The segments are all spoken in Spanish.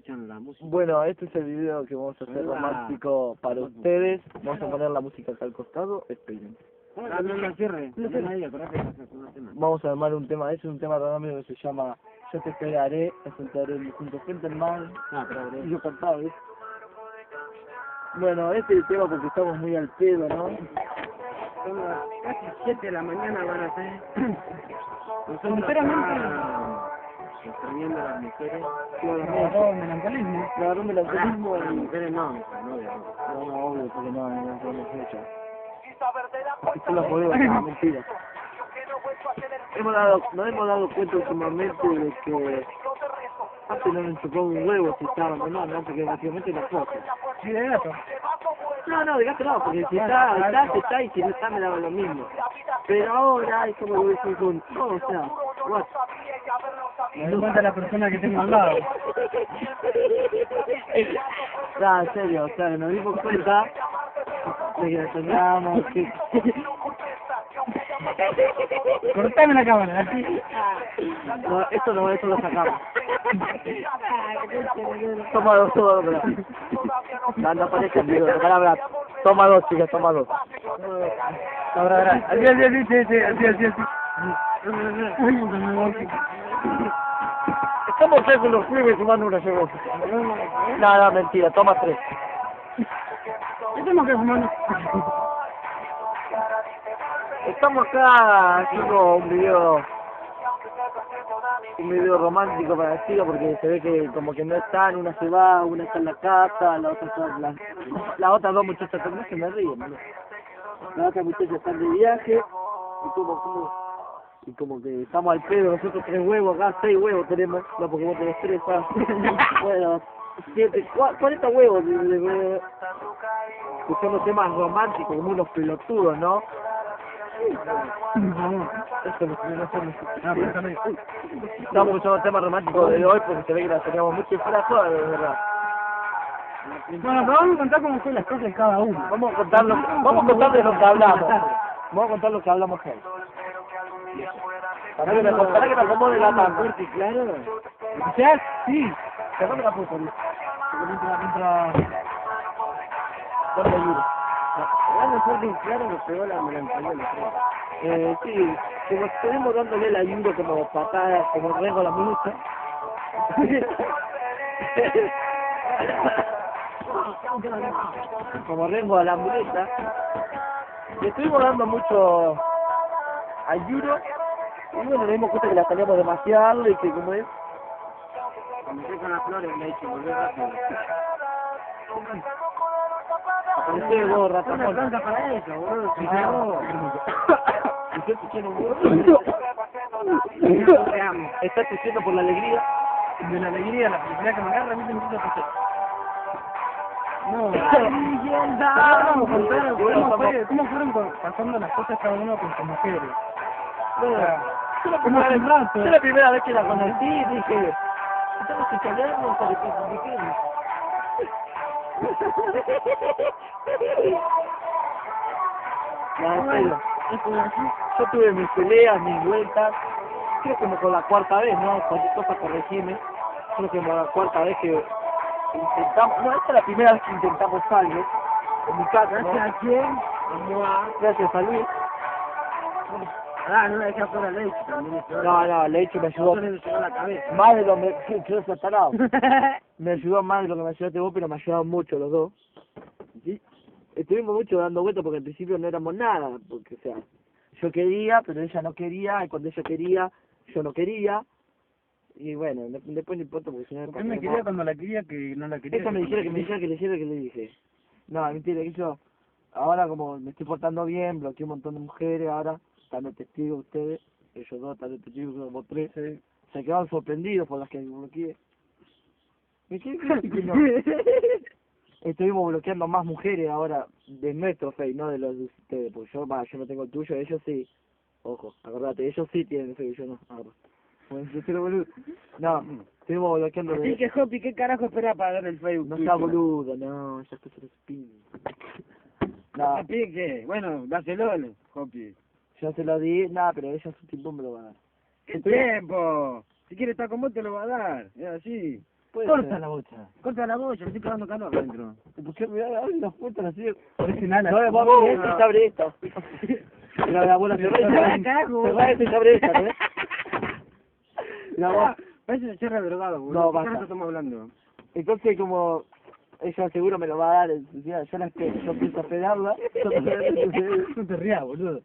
escuchan la música. Bueno, este es el video que vamos a hacer romántico para ustedes. Vamos a poner la música acá al costado. Esperen. No la cierre. Vamos a armar un tema. Este es un tema romántico que se llama Yo te esperaré. Es sentaré junto frente al mar. Y yo cantaba, ¿ves? Bueno, este es el tema porque estamos muy al pedo, ¿no? Son las casi 7 de la mañana van a ser. Sinceramente, Extrañando a las mujeres. Claro, me agarró el melancolismo. me agarró un melancolismo Las y... mujeres no, no, No, obvio, porque no tenemos mucho. Esto lo podemos hacer, mentira. Nos hemos dado cuenta últimamente de que antes no nos chocó un huevo si estaban o no, porque básicamente no foto. Sí, de gato. No, de gato no, porque si está, y si no está me daba lo mismo. Pero ahora es como lo decís con, no, o sea, what? Me doy cuenta de la persona que tengo al lado. No, en serio, o sea, nos dimos cuenta de que nos soñábamos, que... Cortame la cámara. No, esto lo sacamos. Toma dos, bro. No aparece el video, palabra. Toma dos, chicas, toma dos. Ahora. Así. Estamos tres con los pibes fumando una cerveza. No, mentira, toma tres. ¿Qué tenemos que fumar? Estamos acá haciendo un video romántico para el estilo porque se ve que como que no están, una se va, una está en la casa, la otra está las otras dos muchachas también se me ríen, ¿no? Las otras muchachas están de viaje y como que estamos al pedo, nosotros 3 huevos acá, 6 huevos tenemos, no porque vos tenés 3, bueno, 40 huevos, escuchando temas románticos como unos pelotudos, ¿no? Esto no somos. Estamos escuchando temas románticos de hoy porque se ve que la teníamos mucho y fuera joda, de verdad. Bueno, pero vamos a contar cómo fue las cosas de cada uno. Vamos a contar de lo que hablamos. Vamos a contar lo que hablamos hoy. Para que me acomode la mano. Claro. O sea, sí. Sacame la puta, Mientras... ponle ayuda. Hablando fuerte y claro me pegó la melancolía. Sí, como estuvimos dándole la ayuda como patadas, como Rengo a la minuta. Como Rengo a la muleta. Le estuvimos dando mucho ayuda. Y bueno, nos dimos cuenta que la salíamos demasiado y que como es... Cuando estoy con las flores me he hecho volver rápido. Apareció el huevo Una ratón. planta para eso, boludo. Si Estoy escuchando un huevo. te amo. Está escuchando por la alegría. De la alegría, la felicidad que me agarra, a mí se me empieza a pasar. No. Vamos a contar cómo fueron pasando las cosas cada uno con sus mujeres. Yo ¿Cómo fue el rato? la primera vez que la conocí dije, estamos escuchando para que no, en serio. Yo tuve mis peleas, mis vueltas, creo que como con la cuarta vez, ¿no? Cualquier cosa corregime. Creo que como la cuarta vez que intentamos, no, esta es la primera vez que intentamos algo, en mi casa, ¿no? ¿Gracias a quién? Gracias a Luis. No la dejé fuera leche también. No, Leche me ayudó. Eso le llegó la cabeza. Más de lo que quedó satanado. Me ayudó más de lo que me ayudaste vos, pero me ayudaron mucho los dos. ¿Sí? Estuvimos mucho dando vueltas porque al principio no éramos nada, porque o sea, yo quería, pero ella no quería, y cuando ella quería, yo no quería. Y bueno, después no importa porque si no... Él me quería cuando la quería que no la quería. Ella me dijera que le hiciera que le dije. No, mentira, que yo ahora como me estoy portando bien, bloqueé un montón de mujeres, ahora están de testigos ustedes, ellos dos están de testigos como 3, se quedaron sorprendidos por las que bloqueé. ¿Me quedé que no? Estuvimos bloqueando más mujeres ahora de nuestro Face, no de los de ustedes, porque yo no tengo el tuyo, ellos sí. Ojo, acordate, ellos sí tienen Face, yo no. Bueno, yo quiero boludo. No, estuvimos bloqueando Así que, Hopi, ¿qué carajo esperás para ver el Facebook? No sea boludo, no, ya estoy spin. No, ¿Qué? Bueno, dáselo, Hopi. yo se lo di, nada, pero ella su tiempo me lo va a dar. ¿Qué tiempo? Si quiere estar con vos te lo va a dar, es así. Corta la bocha. Corta la bocha, estoy cagando calor adentro. ¿Por qué me abre las puertas así? Original. No, vamos, esta se abre esta. Mira, la abuela cerrá esta. Cerrá esta y se abre esta, ¿eh? La abuela... Parece una cherra drogado, boludo. No, ¿Qué basta. carajo estamos hablando? Entonces, como ella seguro me lo va a dar, ya la que yo pienso esperarla. No te rías, boludo.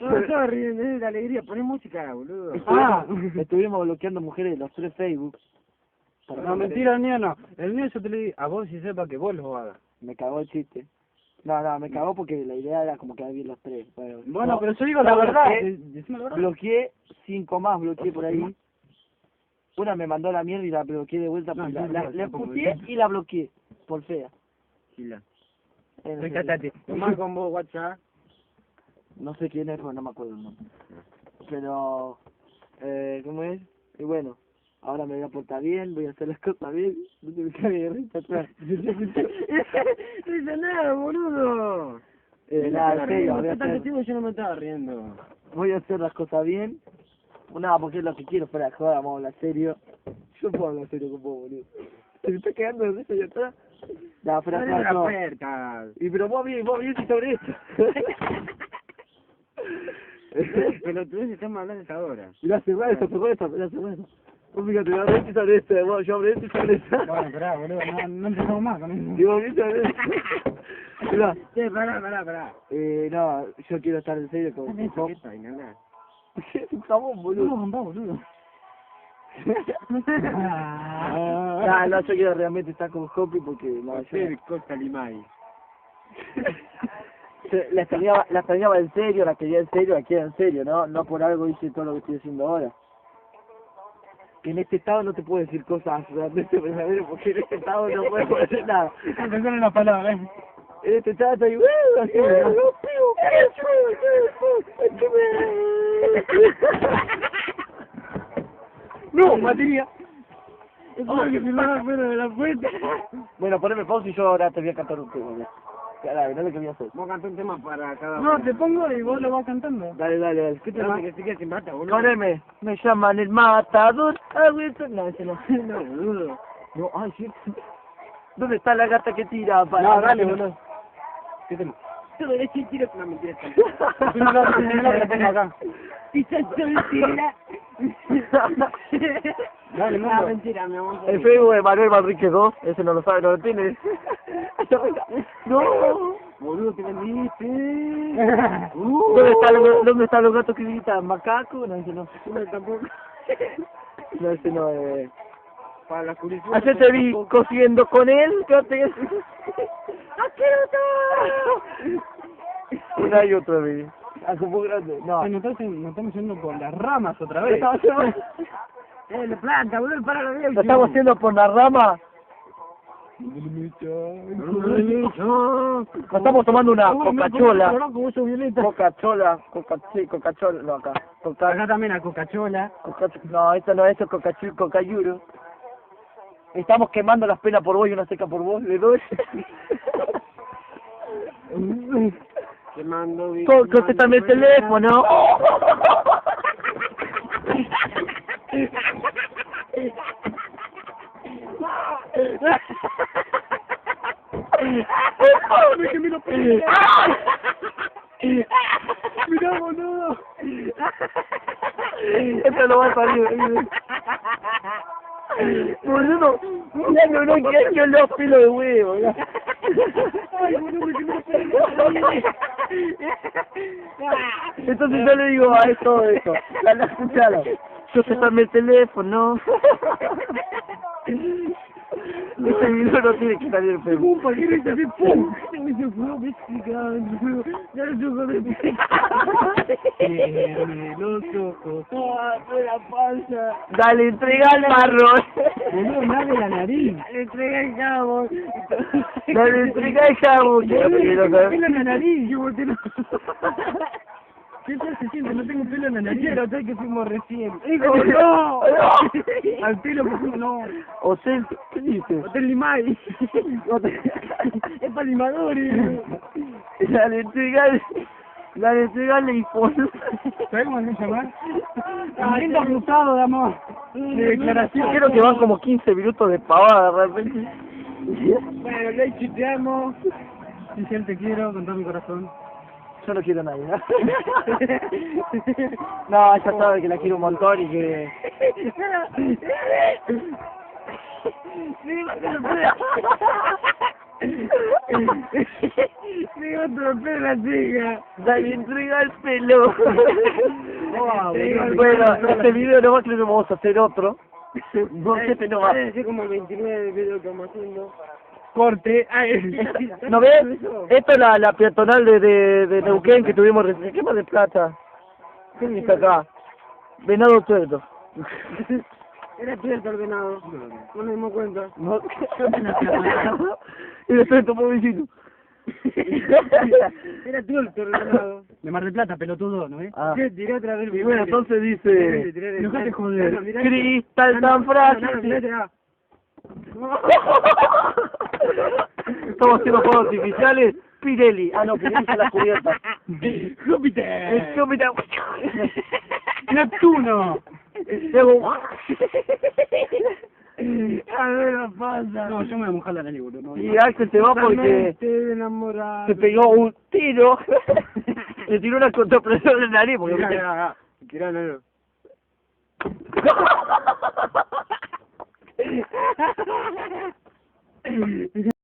No, estaba riendo de la alegría. Poné música, boludo. Estuvimos bloqueando mujeres de los 3 Facebook. No, mentira, el mío no. El mío yo te le di a vos y sepa que vos lo hagas. Me cagó el chiste. No, me cagó porque la idea era como quedar bien los 3. Bueno, Bueno, no, pero yo digo la verdad. Decime la verdad. bloqueé 5 más, bloqueé por ahí. Una me mandó la mierda y la bloqueé de vuelta. No, Porque yo no, le tampoco, puteé y la bloqueé. Por fea. Chila. Recátate. Tomá con vos, WhatsApp. No sé quién es, pero no me acuerdo el nombre. Pero, ¿cómo es? Y bueno, ahora me voy a portar bien, voy a hacer las cosas bien. No te me cagues de risa atrás. No hice nada, boludo. Nada, en serio, Yo no me estaba riendo. voy a hacer las cosas bien. Nada, porque es lo que quiero, fuera de joda, vamos a hablar serio. Yo puedo hablar serio con vos, boludo. ¿Te está cagando de risa allá atrás? Nada, fuera de Abre joda, la no. puerta. Y pero vos bien si sobre esto. Pero tú estamos hablando de esa hora. Mirá, cerrá esa. Vos fíjate, yo abrí y sobre esta, yo abrí y sobre esta. Bueno, esperá, boludo. No empezamos más con eso. Y vos bien sobre esta. Mirá, Sí, pará. no, yo quiero estar en serio con ¿Qué vos. está, nada? Es un jamón, boludo. No, boludo. No, yo quiero realmente estar con Hopi porque no, yo... Costa Limay. La extrañaba en serio, la quería en serio, la quiero en serio, no por algo hice todo lo que estoy haciendo ahora. Que en este estado no te puedo decir cosas realmente verdaderas porque en este estado no puedo decir nada. Empezó en la palabra, En este estado estoy, así, no, materia. Es que se va afuera de la puerta. Bueno, poneme pausa y yo ahora te voy a cantar un tema, ya. Dale, no es lo que voy a hacer. Vos cantá un tema para cada No, te pongo y vos lo vas cantando. Dale. ¿Qué tema? Que sigue sin mata, boludo. Poneme, me llaman el matador. No, ese no. No, boludo. No, ay, sí. ¿Dónde está la gata que tira? No, dale, boludo. ¿Qué tema? Todo el tiro. No, mentira. Tú no lo tengo acá. Y soy soltera. Dale, No, mundo. mentira, mi amor. El Facebook de Manuel Manrique 2, ese no lo sabe, no lo tiene. No. Boludo, te vendiste. ¿Dónde están los gatos que gritan? ¿Macaco? No, ese no. No, tampoco. No, ese no. Para la curiosidad. Ayer te vi cosiendo con él. ¿Qué te Una y otra vez. Como grande. No. Nos estamos yendo por las ramas otra vez. La La planta, boludo, para la vida. estamos haciendo por la rama. Nos estamos tomando una Coca-Chola. Coca-Chola, no acá. Acá también a Coca-Chola. No, esto no, esto es Coca-Yuro. Estamos quemando las penas por vos y una seca por vos, le doy. Te mando. Contéstame el teléfono. Mirá, boludo. Esto no va a salir. Boludo, ya no quiero los pelos de huevo. Ay, boludo, Entonces yo le digo a esto, la escuchada. Yo te tomé el teléfono. Ese video no tiene que salir en Facebook. ¿Para qué no hice así? ¡Pum! Me se fue, me explicaba. Ya no supo los ojos. la panza. Dale, entrega el marrón. Boludo, dale la nariz. Le entrega el jabón. Dale, entrega el jabón. Pelo en la nariz. Yo volteé la... ¿Qué tal se siente? No tengo pelo en la nariz. Quiero sé que fuimos recién. ¡Hijo, no! Al pelo, porque no. Hotel, ¿qué dices? Hotel Limay. Es para limadores. Dale, entrega el iPhone. ¿Sabes cómo se llama? Intento cruzado de amor. Mi declaración. Quiero que van como 15 minutos de pavada realmente. Bueno, Leche, te amo. Michelle, te quiero con todo mi corazón. Yo no quiero a nadie, ¿no? No, ella sabe que la quiero un montón y que... Digo, atropella la chica. Dale, entrega el pelo. Wow, Bueno, este video nomás creo que vamos a hacer otro. No sé, este no va. Es como el 29 videos que vamos haciendo. corte. Ay, ¿No ves? Esto es la peatonal de Neuquén que tuvimos recién. ¿Qué más de plata? ¿Quién está acá? Venado tuerto. Era cierto el venado. No nos dimos cuenta. No. Y después tomó visito. Era tuerto el venado. de Mar del Plata, pelotudo, ¿no ves? Ah. ¿Qué? Tiré otra vez el Y bueno, entonces dice... Enojate, joder. Cristal tan frágil. Estamos haciendo juegos artificiales. Pirelli. Ah, no, Pirelli es la cubierta. ¡Júpiter! Júpiter. ¡Neptuno! Luego... A ver la pasa. No, yo me voy a mojar la nariz, boludo. No, Y Axel se va porque Estoy enamorado. se pegó un tiro. Le tiró una contrapresión en la nariz porque... Tirá, no.